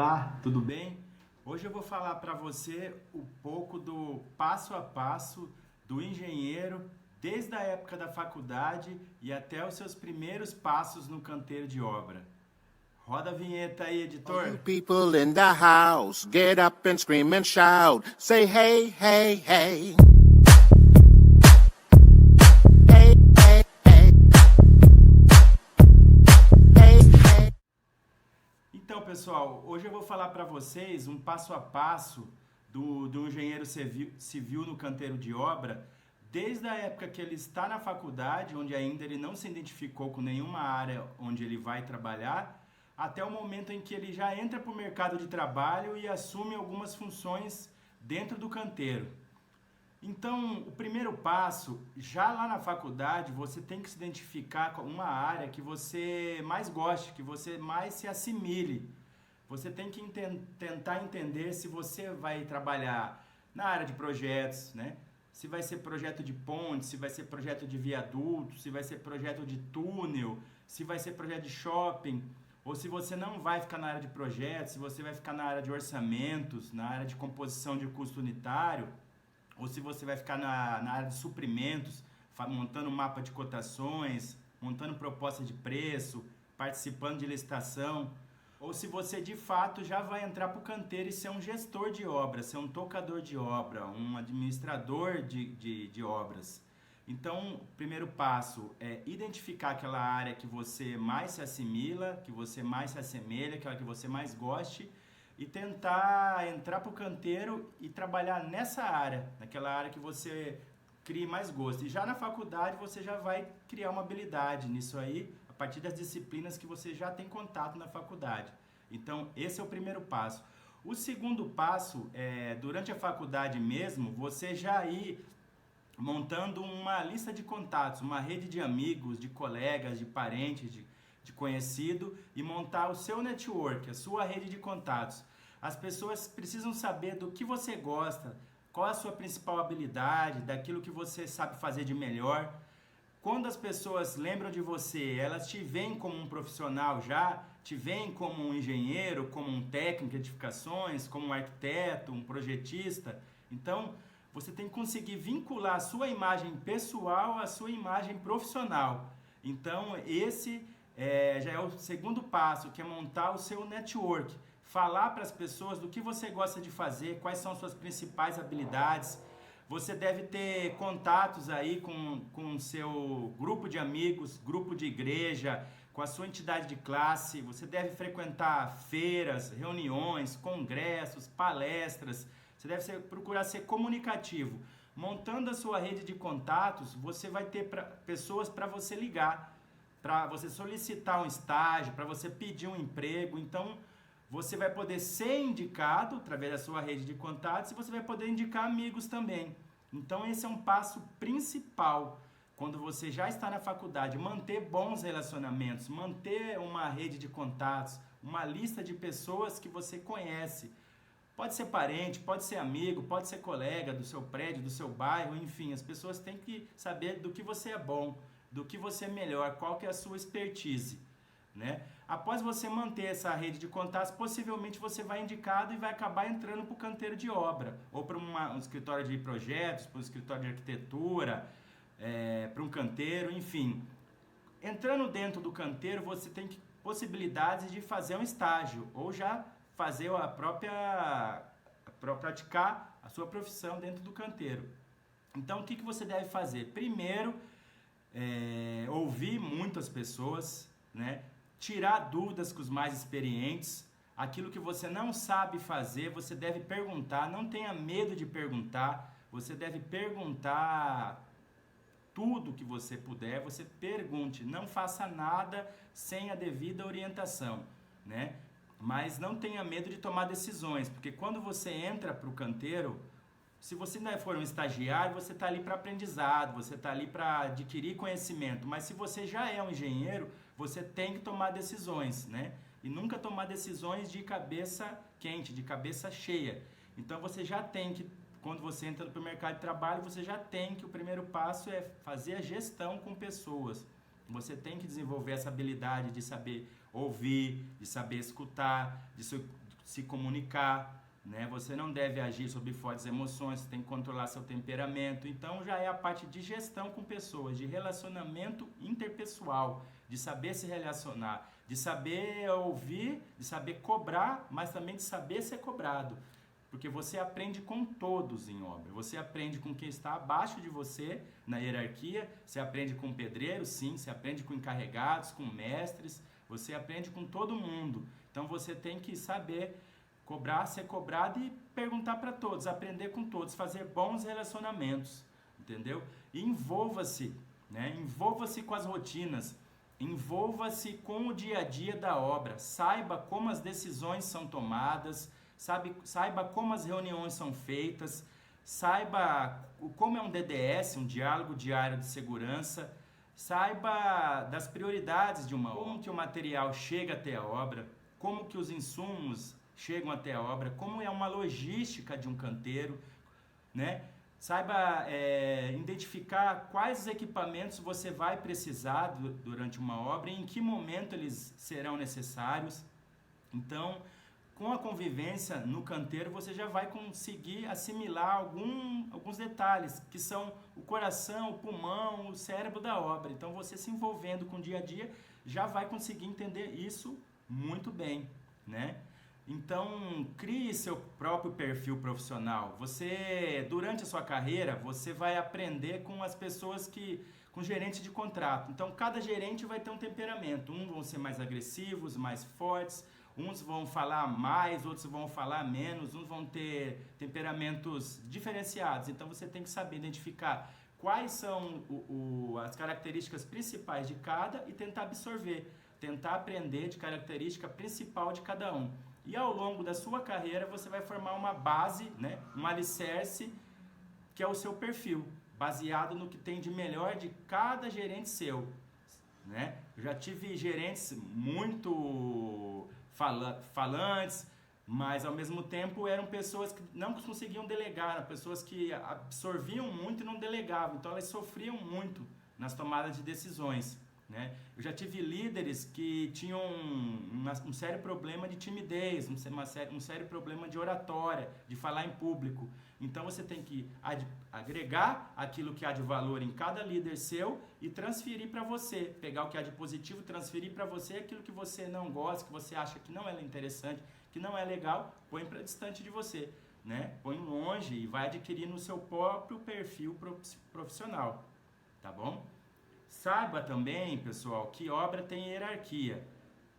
Olá, tudo bem? Hoje eu vou falar para você um pouco do passo a passo do engenheiro desde a época da faculdade e até os seus primeiros passos no canteiro de obra. Roda a vinheta aí, All you editor. people in the house, get up and scream and shout. Say hey, hey, hey. Hey, hey, hey. Hey, hey. Então, pessoal, hoje eu vou falar para vocês um passo a passo do engenheiro civil no canteiro de obra, desde a época que ele está na faculdade, onde ainda ele não se identificou com nenhuma área onde ele vai trabalhar, até o momento em que ele já entra para o mercado de trabalho e assume algumas funções dentro do canteiro. Então, o primeiro passo, já lá na faculdade, você tem que se identificar com uma área que você mais goste, que você mais se assimile. Você tem que tentar entender se você vai trabalhar na área de projetos, né? Se vai ser projeto de ponte, se vai ser projeto de viaduto, se vai ser projeto de túnel, se vai ser projeto de shopping, ou se você não vai ficar na área de projetos, se você vai ficar na área de orçamentos, na área de composição de custo unitário, ou se você vai ficar na área de suprimentos, montando mapa de cotações, montando proposta de preço, participando de licitação, ou se você de fato já vai entrar para o canteiro e ser um gestor de obras, ser um tocador de obra, um administrador de obras. Então, o primeiro passo é identificar aquela área que você mais se assimila, que você mais se assemelha, aquela que você mais goste, e tentar entrar para o canteiro e trabalhar nessa área, naquela área que você crie mais gosto. E já na faculdade você já vai criar uma habilidade nisso aí, a partir das disciplinas que você já tem contato na faculdade. Então, esse é o primeiro passo. O segundo passo é, durante a faculdade mesmo, você já ir montando uma lista de contatos, uma rede de amigos, de colegas, de parentes, de conhecido e montar o seu network, a sua rede de contatos. As pessoas precisam saber do que você gosta, qual é a sua principal habilidade, daquilo que você sabe fazer de melhor. Quando as pessoas lembram de você, elas te veem como um profissional já, te veem como um engenheiro, como um técnico de edificações, como um arquiteto, um projetista. Então, você tem que conseguir vincular a sua imagem pessoal à sua imagem profissional. Então, esse já é o segundo passo, que é montar o seu network. Falar para as pessoas do que você gosta de fazer, quais são suas principais habilidades. Você deve ter contatos aí com o seu grupo de amigos, grupo de igreja, com a sua entidade de classe. Você deve frequentar feiras, reuniões, congressos, palestras. Você deve procurar ser comunicativo. Montando a sua rede de contatos, você vai ter pessoas para você ligar, para você solicitar um estágio, para você pedir um emprego. Então, você vai poder ser indicado através da sua rede de contatos e você vai poder indicar amigos também. Então, esse é um passo principal quando você já está na faculdade. Manter bons relacionamentos, manter uma rede de contatos, uma lista de pessoas que você conhece. Pode ser parente, pode ser amigo, pode ser colega do seu prédio, do seu bairro, enfim. As pessoas têm que saber do que você é bom, do que você é melhor, qual que é a sua expertise, né? Após você manter essa rede de contatos, possivelmente você vai indicado e vai acabar entrando para o canteiro de obra, ou para um escritório de projetos, para um escritório de arquitetura, para um canteiro, enfim. Entrando dentro do canteiro, você tem possibilidades de fazer um estágio, ou já fazer praticar a sua profissão dentro do canteiro. Então, o que você deve fazer? Primeiro, ouvir muitas pessoas, né? Tirar dúvidas com os mais experientes. Aquilo que você não sabe fazer, você deve perguntar. Não tenha medo de perguntar. Você deve perguntar tudo que você puder. Você pergunte. Não faça nada sem a devida orientação, né? Mas não tenha medo de tomar decisões, porque quando você entra para o canteiro, se você não for um estagiário, você está ali para aprendizado, você está ali para adquirir conhecimento. Mas se você já é um engenheiro, você tem que tomar decisões, né? E nunca tomar decisões de cabeça quente, de cabeça cheia. Então você já tem que, quando você entra para o mercado de trabalho, você já tem que o primeiro passo é fazer a gestão com pessoas. Você tem que desenvolver essa habilidade de saber ouvir, de saber escutar, de se comunicar, né? Você não deve agir sob fortes emoções, você tem que controlar seu temperamento. Então já é a parte de gestão com pessoas, de relacionamento interpessoal, de saber se relacionar, de saber ouvir, de saber cobrar, mas também de saber ser cobrado. Porque você aprende com todos em obra. Você aprende com quem está abaixo de você na hierarquia, você aprende com pedreiros, sim, você aprende com encarregados, com mestres, você aprende com todo mundo. Então você tem que saber cobrar, ser cobrado e perguntar para todos, aprender com todos, fazer bons relacionamentos, entendeu? E envolva-se, né? Envolva-se com as rotinas, envolva-se com o dia a dia da obra, saiba como as decisões são tomadas, saiba como as reuniões são feitas, saiba como é um DDS, um diálogo diário de segurança, saiba das prioridades de uma obra, como que o material chega até a obra, como que os insumos chegam até a obra, como é uma logística de um canteiro, né? Saiba identificar quais equipamentos você vai precisar durante uma obra e em que momento eles serão necessários. Então, com a convivência no canteiro, você já vai conseguir assimilar alguns detalhes, que são o coração, o pulmão, o cérebro da obra. Então, você se envolvendo com o dia a dia, já vai conseguir entender isso muito bem, né? Então, crie seu próprio perfil profissional. Você, durante a sua carreira, você vai aprender com as pessoas com gerentes de contrato. Então, cada gerente vai ter um temperamento. Uns vão ser mais agressivos, mais fortes, uns vão falar mais, outros vão falar menos, uns vão ter temperamentos diferenciados. Então, você tem que saber identificar quais são as características principais de cada e tentar absorver, tentar aprender de característica principal de cada um. E ao longo da sua carreira você vai formar uma base, né, um alicerce, que é o seu perfil, baseado no que tem de melhor de cada gerente seu, né? Eu já tive gerentes muito falantes, mas ao mesmo tempo eram pessoas que não conseguiam delegar, eram pessoas que absorviam muito e não delegavam, então elas sofriam muito nas tomadas de decisões, né? Eu já tive líderes que tinham um sério problema de timidez, um sério problema de oratória, de falar em público. Então você tem que agregar aquilo que há de valor em cada líder seu e transferir para você. Pegar o que há de positivo, transferir para você aquilo que você não gosta, que você acha que não é interessante, que não é legal, põe para distante de você, né? Põe longe e vai adquirindo o seu próprio perfil profissional, tá bom? Saiba também, pessoal, que obra tem hierarquia.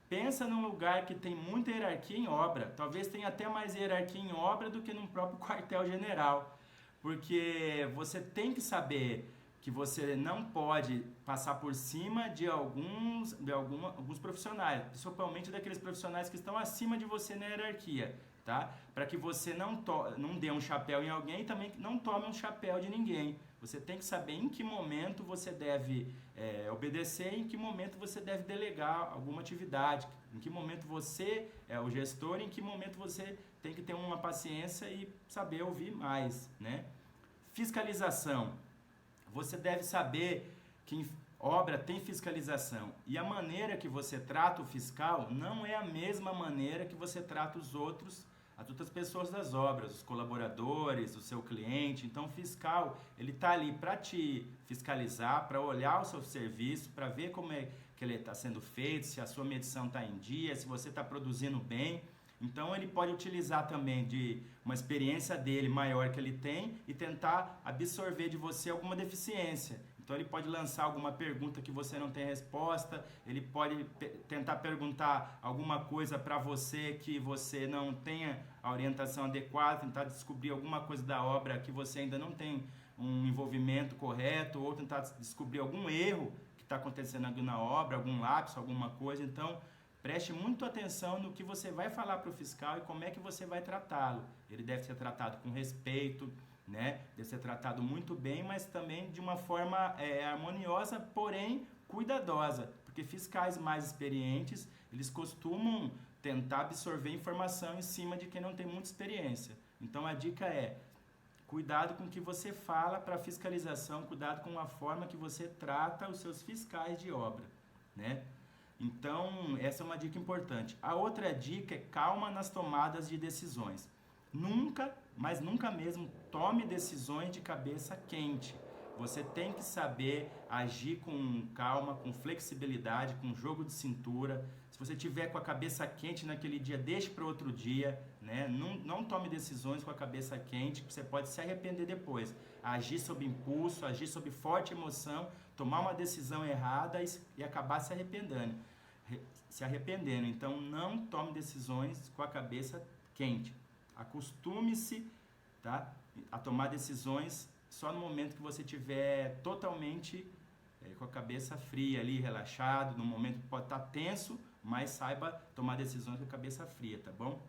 Pensa num lugar que tem muita hierarquia em obra. Talvez tenha até mais hierarquia em obra do que num próprio quartel-general. Porque você tem que saber que você não pode passar por cima de alguns profissionais, principalmente daqueles profissionais que estão acima de você na hierarquia, tá? Para que você não dê um chapéu em alguém e também não tome um chapéu de ninguém. Você tem que saber em que momento você deve obedecer, em que momento você deve delegar alguma atividade, em que momento você é o gestor, em que momento você tem que ter uma paciência e saber ouvir mais, né? Fiscalização. Você deve saber que em obra tem fiscalização e a maneira que você trata o fiscal não é a mesma maneira que você trata as outras pessoas das obras, os colaboradores, o seu cliente. Então o fiscal, ele está ali para te fiscalizar, para olhar o seu serviço, para ver como é que ele está sendo feito, se a sua medição está em dia, se você está produzindo bem. Então ele pode utilizar também de uma experiência dele maior que ele tem e tentar absorver de você alguma deficiência. Então ele pode lançar alguma pergunta que você não tem resposta, ele pode tentar perguntar alguma coisa para você que você não tenha a orientação adequada, tentar descobrir alguma coisa da obra que você ainda não tem um envolvimento correto, ou tentar descobrir algum erro que está acontecendo aqui na obra, algum lapso, alguma coisa. Então preste muito atenção no que você vai falar para o fiscal e como é que você vai tratá-lo. Ele deve ser tratado com respeito, né? Deve ser tratado muito bem, mas também de uma forma harmoniosa, porém cuidadosa, porque fiscais mais experientes, eles costumam tentar absorver informação em cima de quem não tem muita experiência. Então a dica é: cuidado com o que você fala para fiscalização, cuidado com a forma que você trata os seus fiscais de obra, né? Então, essa é uma dica importante. A outra dica é calma nas tomadas de decisões. Nunca, mas nunca mesmo, tome decisões de cabeça quente. Você tem que saber agir com calma, com flexibilidade, com jogo de cintura. Se você tiver com a cabeça quente naquele dia, deixe para outro dia, né? Não tome decisões com a cabeça quente, que você pode se arrepender depois. Agir sob impulso, agir sob forte emoção, tomar uma decisão errada e acabar se arrependendo. Então, não tome decisões com a cabeça quente. Acostume-se, tá, a tomar decisões só no momento que você estiver totalmente com a cabeça fria ali, relaxado, no momento que pode estar tenso, mas saiba tomar decisões com a cabeça fria, tá bom?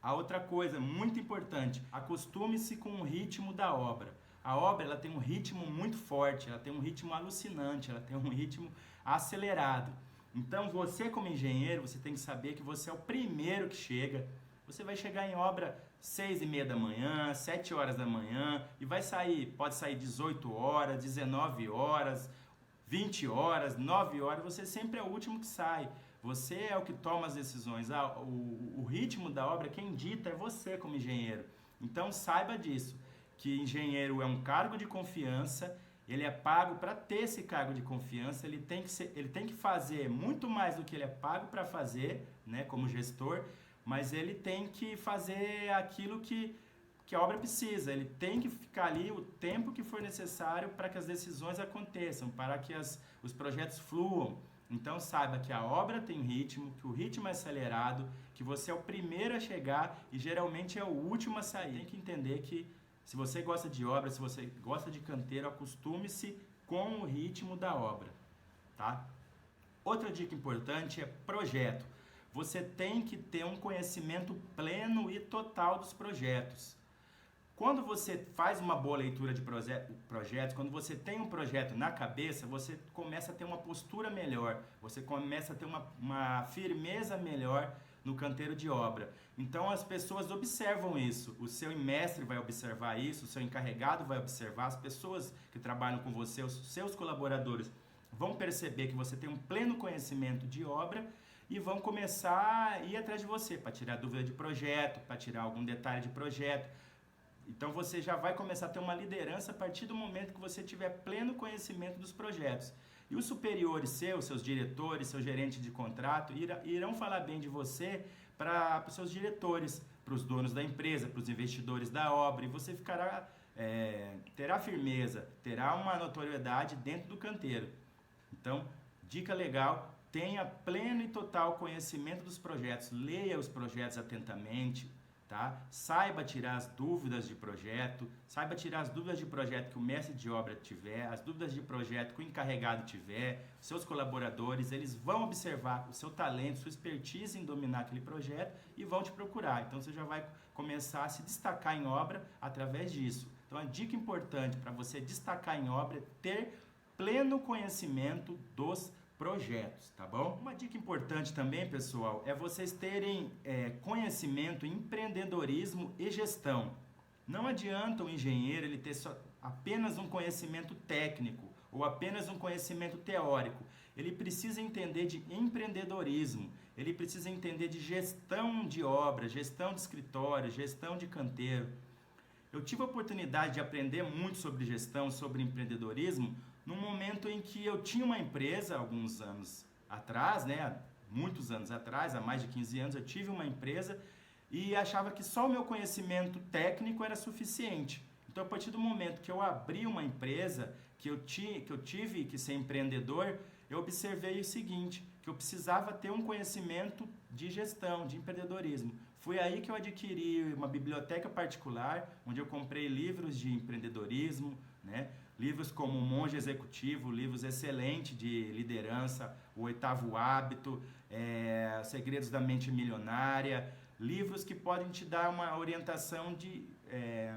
A outra coisa muito importante, acostume-se com o ritmo da obra. A obra ela tem um ritmo muito forte, ela tem um ritmo alucinante, ela tem um ritmo acelerado. Então você como engenheiro, você tem que saber que você é o primeiro que chega. Você vai chegar em obra 6h30 da manhã, 7 horas da manhã e vai sair, pode sair 18 horas, 19 horas, 20 horas, 9 horas, você sempre é o último que sai. Você é o que toma as decisões. O ritmo da obra, quem dita é você como engenheiro. Então saiba disso, que engenheiro é um cargo de confiança, ele é pago para ter esse cargo de confiança, ele tem que fazer muito mais do que ele é pago para fazer, né, como gestor, mas ele tem que fazer aquilo que a obra precisa, ele tem que ficar ali o tempo que for necessário para que as decisões aconteçam, para que os projetos fluam. Então saiba que a obra tem ritmo, que o ritmo é acelerado, que você é o primeiro a chegar e geralmente é o último a sair. Tem que entender que se você gosta de obra, se você gosta de canteiro, acostume-se com o ritmo da obra, tá? Outra dica importante é projeto. Você tem que ter um conhecimento pleno e total dos projetos. Quando você faz uma boa leitura de projetos, quando você tem um projeto na cabeça, você começa a ter uma postura melhor, você começa a ter uma firmeza melhor no canteiro de obra. Então as pessoas observam isso, o seu mestre vai observar isso, o seu encarregado vai observar, as pessoas que trabalham com você, os seus colaboradores vão perceber que você tem um pleno conhecimento de obra e vão começar a ir atrás de você para tirar dúvida de projeto, para tirar algum detalhe de projeto. Então você já vai começar a ter uma liderança a partir do momento que você tiver pleno conhecimento dos projetos. E os superiores seus diretores, seu gerente de contrato, irão falar bem de você para os seus diretores, para os donos da empresa, para os investidores da obra, e você terá firmeza, terá uma notoriedade dentro do canteiro. Então, dica legal, tenha pleno e total conhecimento dos projetos, leia os projetos atentamente, tá? Saiba tirar as dúvidas de projeto, que o mestre de obra tiver, as dúvidas de projeto que o encarregado tiver, seus colaboradores, eles vão observar o seu talento, sua expertise em dominar aquele projeto e vão te procurar. Então você já vai começar a se destacar em obra através disso. Então a dica importante para você destacar em obra é ter pleno conhecimento dos projetos, tá bom? Uma dica importante também, pessoal, é vocês terem conhecimento em empreendedorismo e gestão. Não adianta o engenheiro ele ter apenas um conhecimento técnico ou apenas um conhecimento teórico. Ele precisa entender de empreendedorismo, ele precisa entender de gestão de obra, gestão de escritório, gestão de canteiro. Eu tive a oportunidade de aprender muito sobre gestão, sobre empreendedorismo, num momento em que eu tinha uma empresa, alguns anos atrás, né, muitos anos atrás, há mais de 15 anos, eu tive uma empresa e achava que só o meu conhecimento técnico era suficiente. Então, a partir do momento que eu abri uma empresa, que eu tive que ser empreendedor, eu observei o seguinte, que eu precisava ter um conhecimento de gestão, de empreendedorismo. Foi aí que eu adquiri uma biblioteca particular, onde eu comprei livros de empreendedorismo, né? Livros como O Monge Executivo, livros excelentes de liderança, O Oitavo Hábito, Segredos da Mente Milionária, livros que podem te dar uma orientação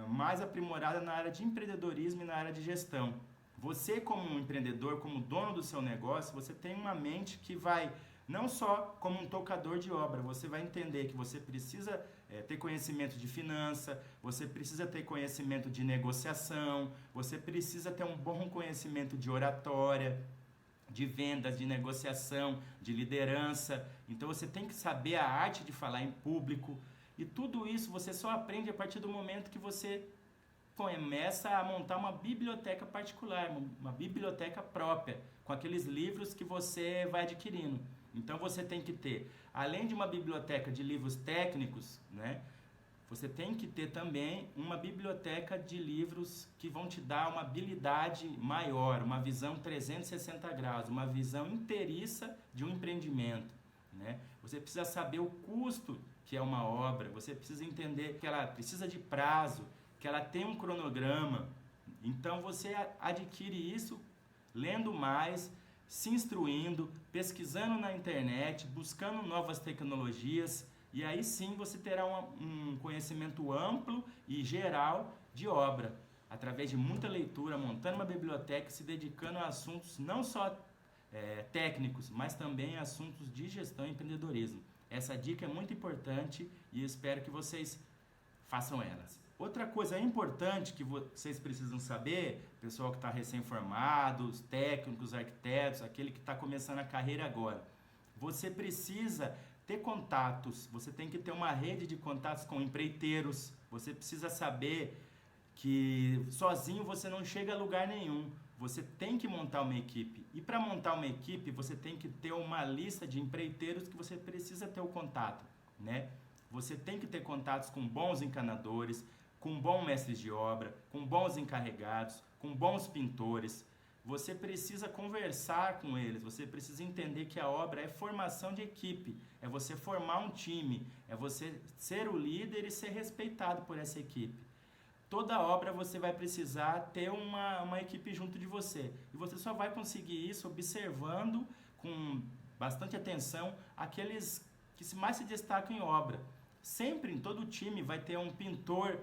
mais aprimorada na área de empreendedorismo e na área de gestão. Você como um empreendedor, como dono do seu negócio, você tem uma mente que vai, não só como um tocador de obra, você vai entender que você precisa ter conhecimento de finança, você precisa ter conhecimento de negociação, você precisa ter um bom conhecimento de oratória, de vendas, de negociação, de liderança. Então você tem que saber a arte de falar em público. E tudo isso você só aprende a partir do momento que você começa a montar uma biblioteca particular, uma biblioteca própria, com aqueles livros que você vai adquirindo. Então você tem que ter, além de uma biblioteca de livros técnicos, né, você tem que ter também uma biblioteca de livros que vão te dar uma habilidade maior, uma visão 360 graus, uma visão inteiriça de um empreendimento, né? Você precisa saber o custo que é uma obra, você precisa entender que ela precisa de prazo, que ela tem um cronograma. Então você adquire isso lendo mais, se instruindo, pesquisando na internet, buscando novas tecnologias, e aí sim você terá um conhecimento amplo e geral de obra, através de muita leitura, montando uma biblioteca, se dedicando a assuntos não só técnicos, mas também a assuntos de gestão e empreendedorismo. Essa dica é muito importante e eu espero que vocês façam elas. Outra coisa importante que vocês precisam saber, pessoal que está recém-formado, os técnicos, os arquitetos, aquele que está começando a carreira agora, você precisa ter contatos, você tem que ter uma rede de contatos com empreiteiros, você precisa saber que sozinho você não chega a lugar nenhum, você tem que montar uma equipe. E para montar uma equipe, você tem que ter uma lista de empreiteiros que você precisa ter o contato, né? Você tem que ter contatos com bons encanadores, com bons mestres de obra, com bons encarregados, com bons pintores. Você precisa conversar com eles, você precisa entender que a obra é formação de equipe, é você formar um time, é você ser o líder e ser respeitado por essa equipe. Toda obra você vai precisar ter uma equipe junto de você. E você só vai conseguir isso observando com bastante atenção aqueles que mais se destacam em obra. Sempre em todo time vai ter um pintor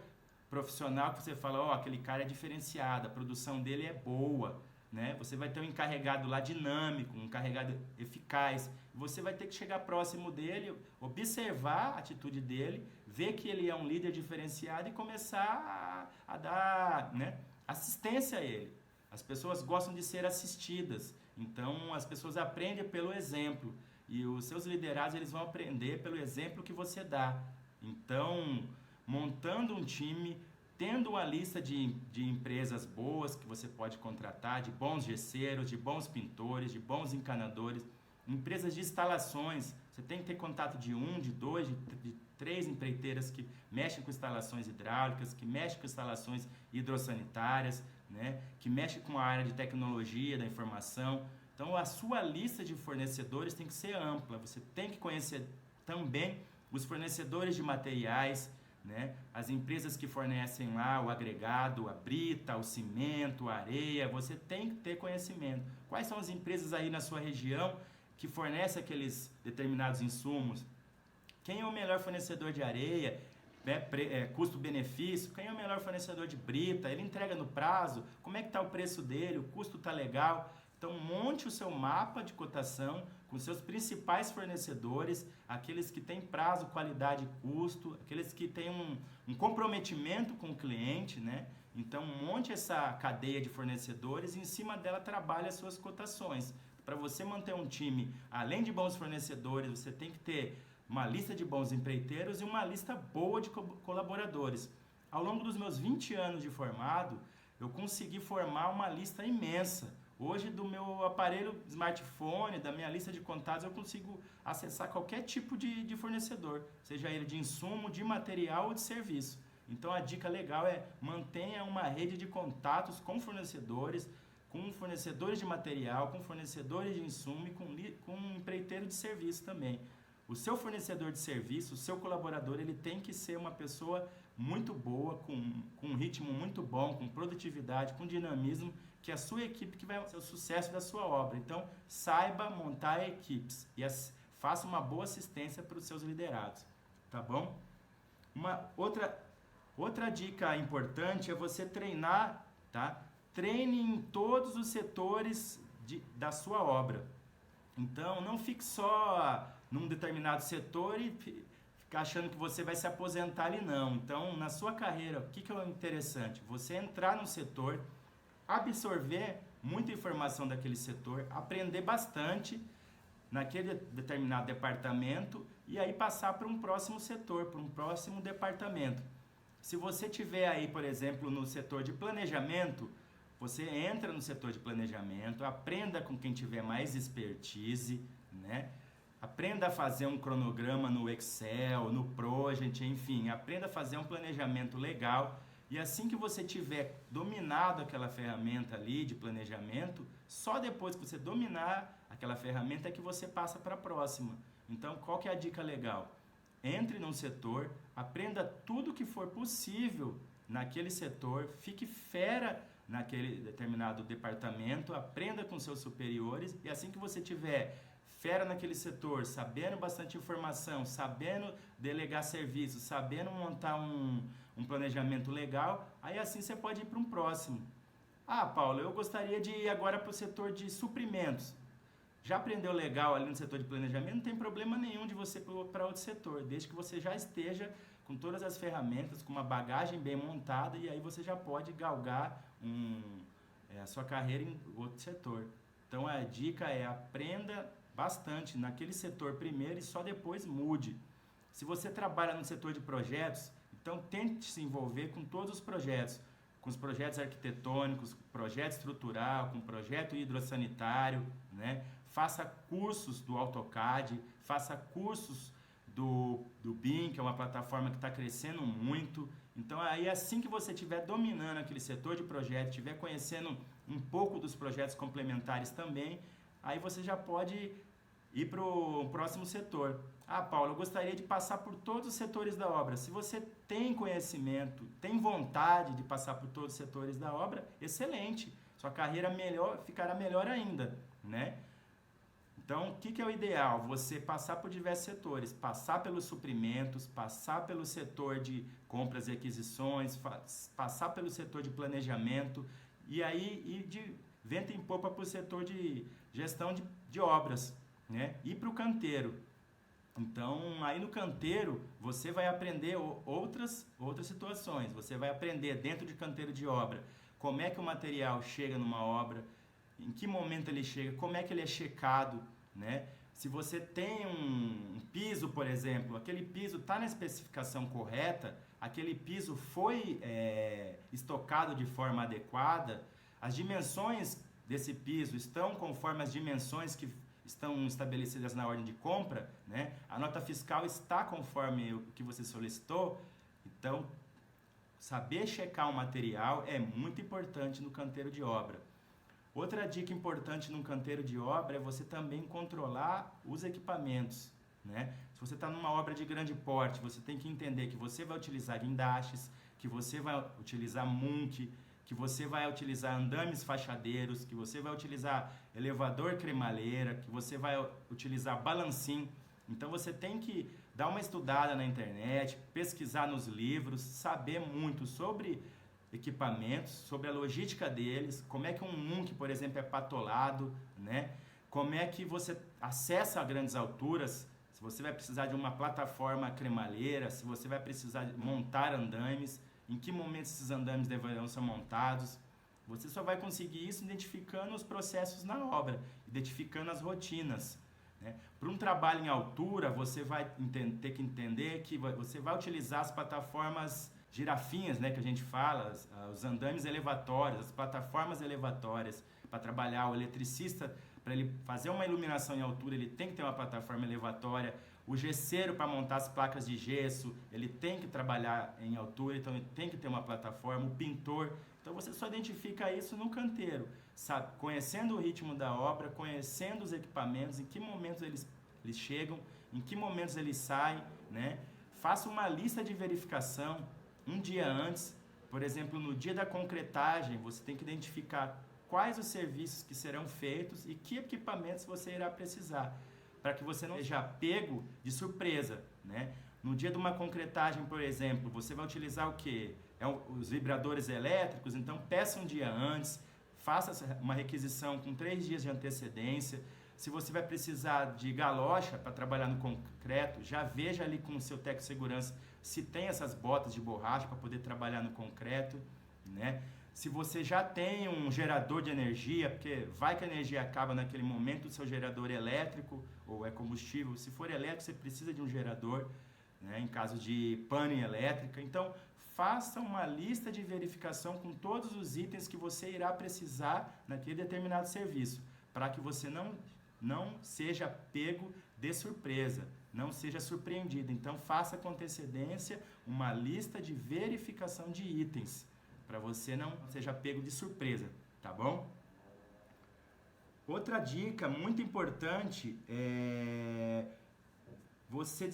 profissional que você fala, ó, aquele cara é diferenciado, a produção dele é boa, né? Você vai ter um encarregado lá dinâmico, um encarregado eficaz. Você vai ter que chegar próximo dele, observar a atitude dele, ver que ele é um líder diferenciado e começar a dar, né, assistência a ele. As pessoas gostam de ser assistidas, então as pessoas aprendem pelo exemplo. E os seus liderados eles vão aprender pelo exemplo que você dá. Então, montando um time, tendo uma lista de empresas boas que você pode contratar, de bons gesseiros, de bons pintores, de bons encanadores, empresas de instalações, você tem que ter contato de 1, de 2, de 3 empreiteiras que mexem com instalações hidráulicas, que mexem com instalações hidrossanitárias, né? Que mexem com a área de tecnologia, da informação. Então a sua lista de fornecedores tem que ser ampla, você tem que conhecer também os fornecedores de materiais, né? As empresas que fornecem lá o agregado, a brita, o cimento, a areia, você tem que ter conhecimento. Quais são as empresas aí na sua região que fornecem aqueles determinados insumos? Quem é o melhor fornecedor de areia? Custo-benefício? Quem é o melhor fornecedor de brita? Ele entrega no prazo? Como é que está o preço dele? O custo está legal? Então monte o seu mapa de cotação com seus principais fornecedores, aqueles que têm prazo, qualidade e custo, aqueles que têm um comprometimento com o cliente, né? Então monte essa cadeia de fornecedores e em cima dela trabalhe as suas cotações. Para você manter um time, além de bons fornecedores, você tem que ter uma lista de bons empreiteiros e uma lista boa de colaboradores. Ao longo dos meus 20 anos de formado, eu consegui formar uma lista imensa. Hoje, do meu aparelho smartphone, da minha lista de contatos, eu consigo acessar qualquer tipo de fornecedor, seja ele de insumo, de material ou de serviço. Então, a dica legal é mantenha uma rede de contatos com fornecedores de material, com fornecedores de insumo e com um empreiteiro de serviço também. O seu fornecedor de serviço, o seu colaborador, ele tem que ser uma pessoa muito boa, com um ritmo muito bom, com produtividade, com dinamismo, que é a sua equipe que vai ser o sucesso da sua obra. Então, saiba montar equipes e faça uma boa assistência para os seus liderados, tá bom? Uma outra dica importante é você treinar, tá? Treine em todos os setores da sua obra. Então, não fique só num determinado setor e ficar achando que você vai se aposentar ali, não. Então, na sua carreira, o que é interessante? Você entrar no setor, absorver muita informação daquele setor, aprender bastante naquele determinado departamento e aí passar para um próximo setor, para um próximo departamento. Se você tiver aí, por exemplo, no setor de planejamento, você entra no setor de planejamento, aprenda com quem tiver mais expertise, né? Aprenda a fazer um cronograma no Excel, no Project, enfim, aprenda a fazer um planejamento legal. E assim que você tiver dominado aquela ferramenta ali de planejamento, só depois que você dominar aquela ferramenta é que você passa para a próxima. Então, qual que é a dica legal? Entre num setor, aprenda tudo que for possível naquele setor, fique fera naquele determinado departamento, aprenda com seus superiores e assim que você tiver fera naquele setor, sabendo bastante informação, sabendo delegar serviços, sabendo montar um planejamento legal, aí assim você pode ir para um próximo. Ah, Paulo, eu gostaria de ir agora para o setor de suprimentos. Já aprendeu legal ali no setor de planejamento? Não tem problema nenhum de você ir para outro setor, desde que você já esteja com todas as ferramentas, com uma bagagem bem montada, e aí você já pode galgar a sua carreira em outro setor. Então a dica é aprenda bastante naquele setor primeiro e só depois mude. Se você trabalha no setor de projetos, então tente se envolver com todos os projetos, com os projetos arquitetônicos, projeto estrutural, com projeto hidrossanitário, né? Faça cursos do AutoCAD, faça cursos do BIM, que é uma plataforma que está crescendo muito. Então, aí assim que você estiver dominando aquele setor de projeto, estiver conhecendo um pouco dos projetos complementares também, aí você já pode ir para o próximo setor. Ah, Paulo, eu gostaria de passar por todos os setores da obra. Se você tem conhecimento, tem vontade de passar por todos os setores da obra, excelente. Sua carreira ficará melhor ainda, né? Então, o que é o ideal? Você passar por diversos setores, passar pelos suprimentos, passar pelo setor de compras e aquisições, passar pelo setor de planejamento e aí ir de vento em popa para o setor de gestão de obras, né? Ir para o canteiro. Então, aí no canteiro, você vai aprender outras situações. Você vai aprender dentro de canteiro de obra, como é que o material chega numa obra, em que momento ele chega, como é que ele é checado, né? Se você tem um piso, por exemplo, aquele piso está na especificação correta, aquele piso foi estocado de forma adequada, as dimensões desse piso estão conforme as dimensões que estão estabelecidas na ordem de compra, né? A nota fiscal está conforme o que você solicitou. Então, saber checar o material é muito importante no canteiro de obra. Outra dica importante num canteiro de obra é você também controlar os equipamentos, né? Se você está numa obra de grande porte, você tem que entender que você vai utilizar guindastes, que você vai utilizar munque, que você vai utilizar andames fachadeiros, que você vai utilizar elevador cremalheira, que você vai utilizar balancim. Então você tem que dar uma estudada na internet, pesquisar nos livros, saber muito sobre equipamentos, sobre a logística deles, como é que um munque, por exemplo, é patolado, né? Como é que você acessa a grandes alturas, se você vai precisar de uma plataforma cremalheira, se você vai precisar montar andames, em que momento esses andames deverão ser montados. Você só vai conseguir isso identificando os processos na obra, identificando as rotinas, né? Para um trabalho em altura, você vai ter que entender que você vai utilizar as plataformas girafinhas, né, que a gente fala, os andames elevatórios, as plataformas elevatórias, para trabalhar o eletricista, para ele fazer uma iluminação em altura, ele tem que ter uma plataforma elevatória. O gesseiro, para montar as placas de gesso, ele tem que trabalhar em altura, então ele tem que ter uma plataforma. O pintor, então você só identifica isso no canteiro, sabe? Conhecendo o ritmo da obra, conhecendo os equipamentos, em que momentos eles chegam, em que momentos eles saem, né? Faça uma lista de verificação um dia antes. Por exemplo, no dia da concretagem, você tem que identificar quais os serviços que serão feitos e que equipamentos você irá precisar, para que você não seja pego de surpresa, né? No dia de uma concretagem, por exemplo, você vai utilizar o quê? Os vibradores elétricos, então peça um dia antes, faça uma requisição com 3 dias de antecedência. Se você vai precisar de galocha para trabalhar no concreto, já veja ali com o seu técnico de segurança se tem essas botas de borracha para poder trabalhar no concreto, né? Se você já tem um gerador de energia, porque vai que a energia acaba naquele momento, o seu gerador elétrico ou é combustível. Se for elétrico, você precisa de um gerador, né, em caso de pane elétrica. Então, faça uma lista de verificação com todos os itens que você irá precisar naquele determinado serviço, para que você não seja pego de surpresa, não seja surpreendido. Então, faça com antecedência uma lista de verificação de itens, para você não seja pego de surpresa, tá bom? Outra dica muito importante é você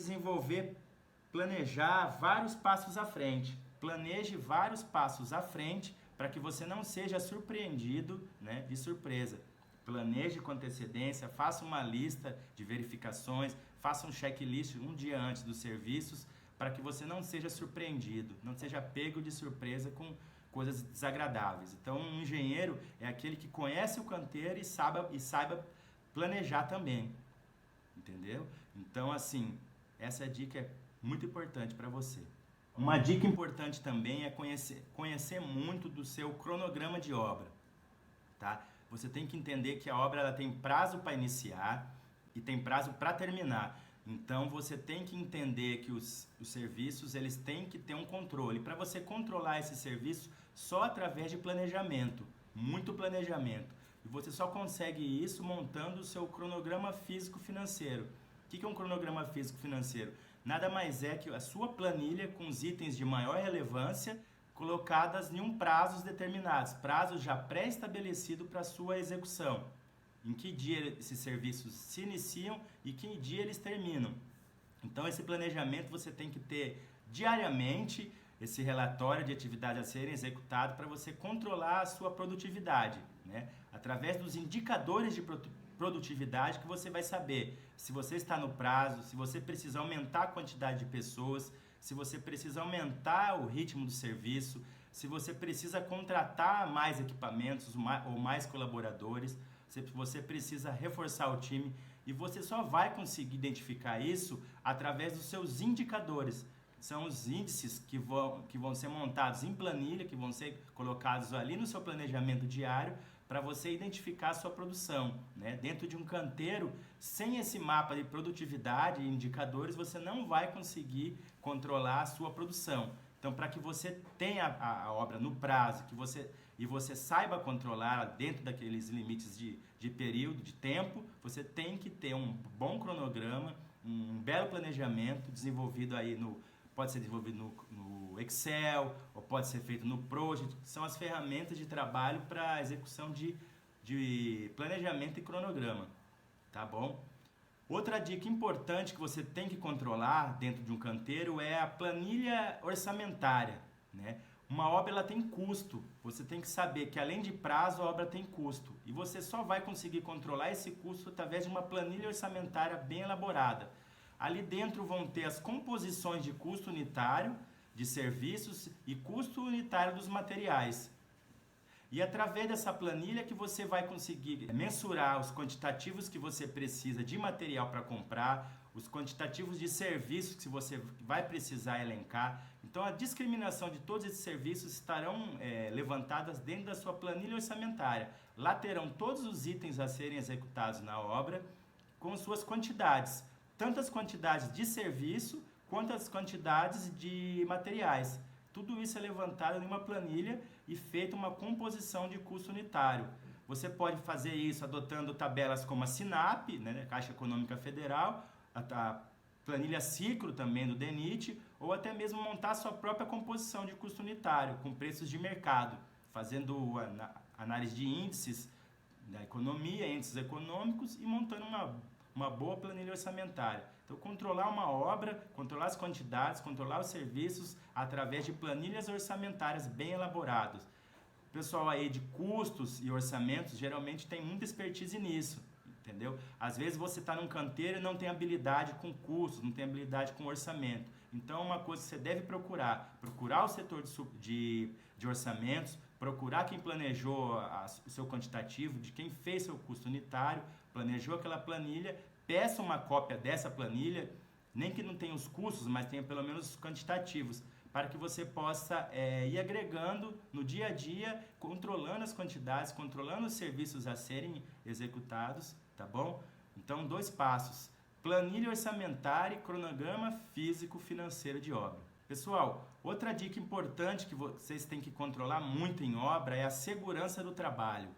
planejar vários passos à frente. Planeje vários passos à frente para que você não seja surpreendido, né, de surpresa. Planeje com antecedência, faça uma lista de verificações, faça um checklist um dia antes dos serviços para que você não seja surpreendido, não seja pego de surpresa com coisas desagradáveis. Então, um engenheiro é aquele que conhece o canteiro e saiba planejar também, entendeu? Então, assim, essa dica é muito importante para você. Uma dica importante também é conhecer muito do seu cronograma de obra, tá? Você tem que entender que a obra ela tem prazo para iniciar e tem prazo para terminar. Então, você tem que entender que os serviços eles têm que ter um controle. Para você controlar esse serviço só através de planejamento, muito planejamento. E você só consegue isso montando o seu cronograma físico-financeiro. O que é um cronograma físico-financeiro? Nada mais é que a sua planilha com os itens de maior relevância colocadas em um prazos determinados, prazos já pré-estabelecido para a sua execução. Em que dia esses serviços se iniciam e que dia eles terminam. Então, esse planejamento você tem que ter diariamente, esse relatório de atividade a serem executado para você controlar a sua produtividade, né? Através dos indicadores de produtividade que você vai saber se você está no prazo, se você precisa aumentar a quantidade de pessoas, se você precisa aumentar o ritmo do serviço, se você precisa contratar mais equipamentos ou mais colaboradores, se você precisa reforçar o time, e você só vai conseguir identificar isso através dos seus indicadores. São os índices que vão ser montados em planilha, que vão ser colocados ali no seu planejamento diário, para você identificar a sua produção, né? Dentro de um canteiro, sem esse mapa de produtividade e indicadores, você não vai conseguir controlar a sua produção. Então, para que você tenha a obra no prazo, e você saiba controlar dentro daqueles limites de período, de tempo, você tem que ter um bom cronograma, um belo planejamento desenvolvido aí pode ser desenvolvido no Excel, ou pode ser feito no Project. São as ferramentas de trabalho para execução de planejamento e cronograma, tá bom? Outra dica importante que você tem que controlar dentro de um canteiro é a planilha orçamentária, né? Uma obra ela tem custo, você tem que saber que além de prazo a obra tem custo, e você só vai conseguir controlar esse custo através de uma planilha orçamentária bem elaborada. Ali dentro vão ter as composições de custo unitário de serviços e custo unitário dos materiais. E através dessa planilha que você vai conseguir mensurar os quantitativos que você precisa de material para comprar, os quantitativos de serviços que você vai precisar elencar. Então, a discriminação de todos esses serviços estarão levantadas dentro da sua planilha orçamentária. Lá terão todos os itens a serem executados na obra com suas quantidades. Tanto as quantidades de serviço quanto as quantidades de materiais. Tudo isso é levantado em uma planilha e feita uma composição de custo unitário. Você pode fazer isso adotando tabelas como a SINAP, né, Caixa Econômica Federal, a planilha Ciclo também do DENIT, ou até mesmo montar a sua própria composição de custo unitário com preços de mercado, fazendo análise de índices da economia, índices econômicos e montando uma boa planilha orçamentária. Então, controlar uma obra, controlar as quantidades, controlar os serviços através de planilhas orçamentárias bem elaboradas. O pessoal aí de custos e orçamentos geralmente tem muita expertise nisso, entendeu? Às vezes você está num canteiro e não tem habilidade com custos, não tem habilidade com orçamento. Então, uma coisa que você deve procurar o setor de orçamentos, procurar quem planejou o seu quantitativo, de quem fez seu custo unitário, planejou aquela planilha, peça uma cópia dessa planilha, nem que não tenha os custos, mas tenha pelo menos os quantitativos, para que você possa ir agregando no dia a dia, controlando as quantidades, controlando os serviços a serem executados, tá bom? Então, 2 passos: planilha orçamentária e cronograma físico-financeiro de obra. Pessoal, outra dica importante que vocês têm que controlar muito em obra é a segurança do trabalho.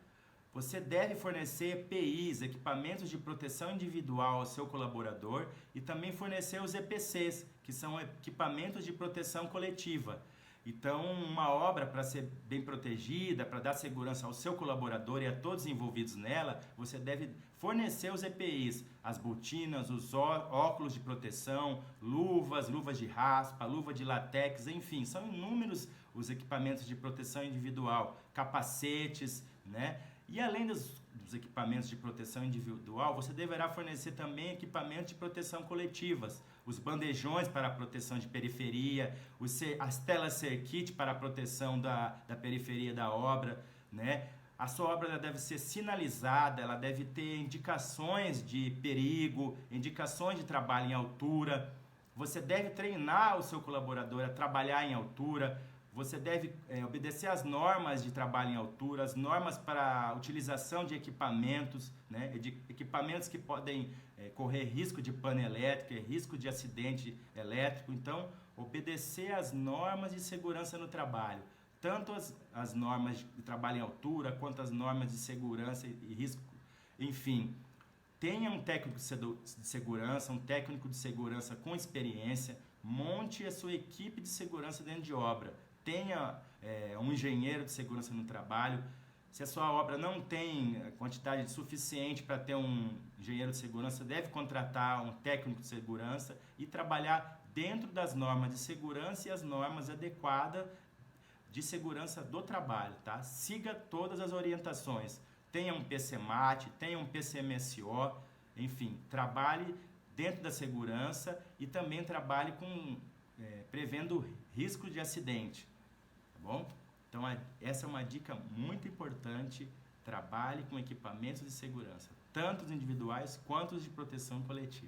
Você deve fornecer EPIs, equipamentos de proteção individual ao seu colaborador, e também fornecer os EPCs, que são equipamentos de proteção coletiva. Então, uma obra, para ser bem protegida, para dar segurança ao seu colaborador e a todos envolvidos nela, você deve fornecer os EPIs, as botinas, os óculos de proteção, luvas de raspa, luva de látex, enfim, são inúmeros os equipamentos de proteção individual, capacetes, né? E além dos equipamentos de proteção individual, você deverá fornecer também equipamentos de proteção coletivas, os bandejões para a proteção de periferia, as telas circuit para a proteção da periferia da obra, né? A sua obra deve ser sinalizada, ela deve ter indicações de perigo, indicações de trabalho em altura. Você deve treinar o seu colaborador a trabalhar em altura. Você deve obedecer às normas de trabalho em altura, as normas para a utilização de equipamentos, né? De equipamentos que podem correr risco de pane elétrica, risco de acidente elétrico. Então, obedecer às normas de segurança no trabalho, tanto as normas de trabalho em altura, quanto as normas de segurança e risco. Enfim, tenha um técnico de segurança, um técnico de segurança com experiência, monte a sua equipe de segurança dentro de obra. Tenha um engenheiro de segurança no trabalho. Se a sua obra não tem quantidade suficiente para ter um engenheiro de segurança, deve contratar um técnico de segurança e trabalhar dentro das normas de segurança e as normas adequadas de segurança do trabalho, tá? Siga todas as orientações. Tenha um PCMAT, tenha um PCMSO, enfim, trabalhe dentro da segurança e também trabalhe prevendo risco de acidente. Bom? Então, essa é uma dica muito importante. Trabalhe com equipamentos de segurança, tanto os individuais quanto os de proteção coletiva.